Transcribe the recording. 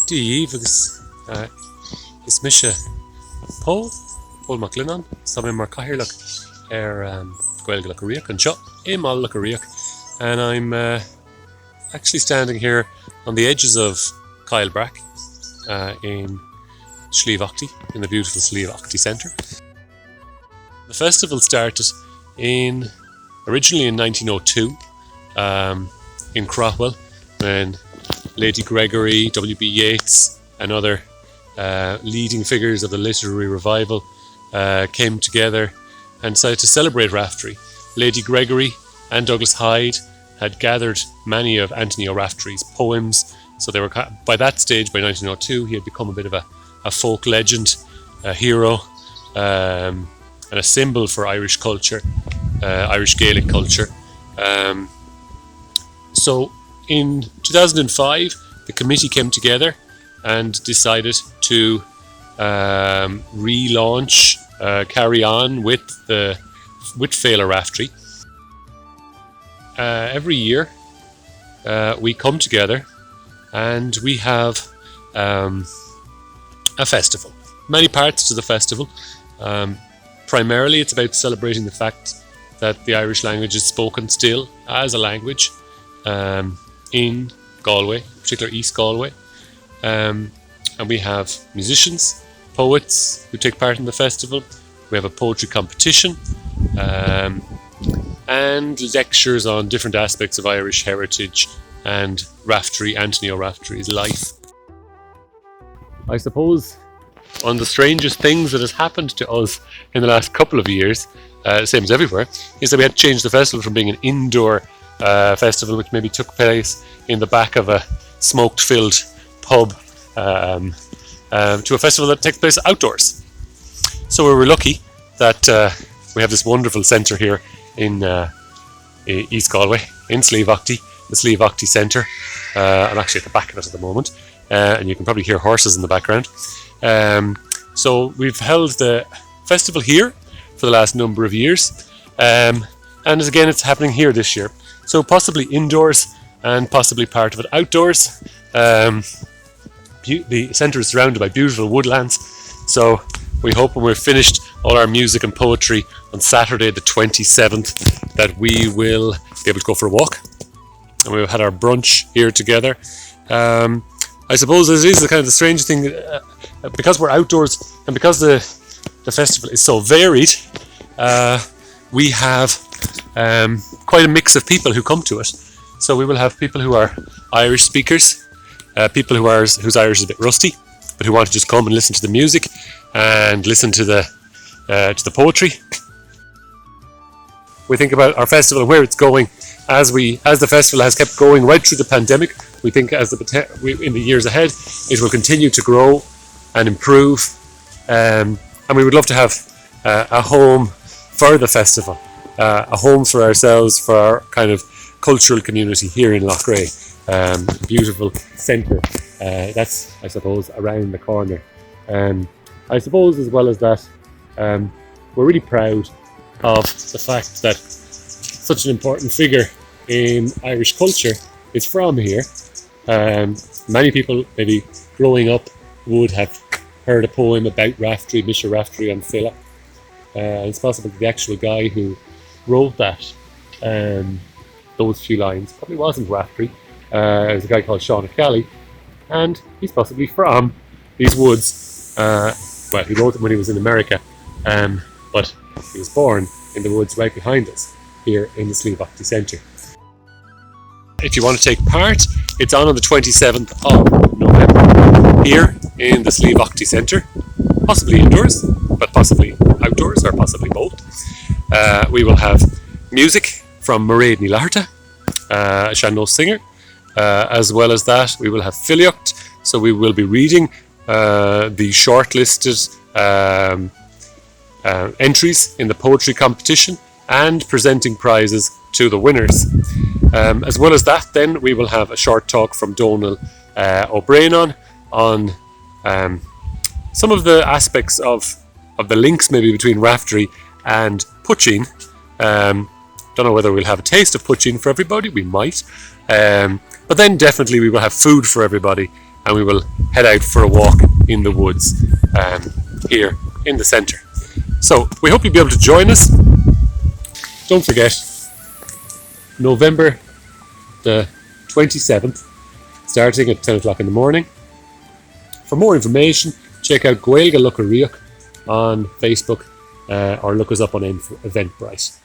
Díomh agus is mise Paul McLennan, Sammy mar Kylebrack Gaeilge Loughrea and seo Émal Loughrea, and I'm actually standing here on the edges of Kylebrack in SlieveAughty, in the beautiful SlieveAughty Centre. The festival started originally in 1902 in Craughwell, when Lady Gregory, W.B. Yeats and other leading figures of the literary revival came together and decided to celebrate Raftery. Lady Gregory and Douglas Hyde had gathered many of Anthony O'Raftery's poems, so they were, by that stage, by 1902, he had become a bit of a folk legend, a hero, and a symbol for Irish culture, Irish Gaelic culture. So in 2005, the committee came together and decided to relaunch, carry on with Féile Raifteirí. Every year we come together and we have a festival. Many parts to the festival. Primarily it's about celebrating the fact that the Irish language is spoken still as a language in Galway, particularly East Galway. And we have musicians, poets who take part in the festival. We have a poetry competition and lectures on different aspects of Irish heritage and Anthony O'Raftery's life. I suppose one of the strangest things that has happened to us in the last couple of years, same as everywhere, is that we had to change the festival from being an indoor festival, which maybe took place in the back of a smoke-filled pub, to a festival that takes place outdoors. So we were lucky that we have this wonderful centre here in East Galway, in SlieveAughty, the SlieveAughty Centre. I'm actually at the back of it at the moment, and you can probably hear horses in the background. So we've held the festival here for the last number of years, and again it's happening here this year. So possibly indoors and possibly part of it outdoors. The centre is surrounded by beautiful woodlands, so we hope when we've finished all our music and poetry on Saturday the 27th that we will be able to go for a walk, and we've had our brunch here together. I suppose this is the kind of the strange thing, because we're outdoors and because the festival is so varied, we have quite a mix of people who come to it. So we will have people who are Irish speakers, people whose Irish is a bit rusty, but who want to just come and listen to the music and listen to the poetry. We think about our festival and where it's going as the festival has kept going right through the pandemic. We think in the years ahead it will continue to grow and improve, and we would love to have a home for the festival, a home for ourselves, for our kind of cultural community here in Loughrea. Beautiful centre that's, I suppose, around the corner. I suppose as well as that, we're really proud of the fact that such an important figure in Irish culture is from here. Many people maybe growing up would have heard a poem about Raftery, Misha Raftery on Féile. It's possible that the actual guy who wrote that, those few lines, probably wasn't Raftery. It was a guy called Sean O'Cally, and he's possibly from these woods. Well, he wrote them when he was in America, but he was born in the woods right behind us here in the SlieveAughty Centre. If you want to take part, it's on the 27th of November here in the SlieveAughty Centre, possibly indoors, but possibly outdoors, or possibly both. We will have music from Mairead Ní Laharta, a Shannon singer. As well as that, we will have Féile, so we will be reading the shortlisted entries in the poetry competition and presenting prizes to the winners. As well as that, then we will have a short talk from Donal O'Brien on some of the aspects of the links maybe between Raftery and poaching. Don't know whether we'll have a taste of poaching for everybody, we might. But then definitely we will have food for everybody, and we will head out for a walk in the woods here in the centre. So we hope you'll be able to join us. Don't forget, November the 27th, starting at 10 o'clock in the morning. For more information, check out Loughrea on Facebook or look us up on Eventbrite.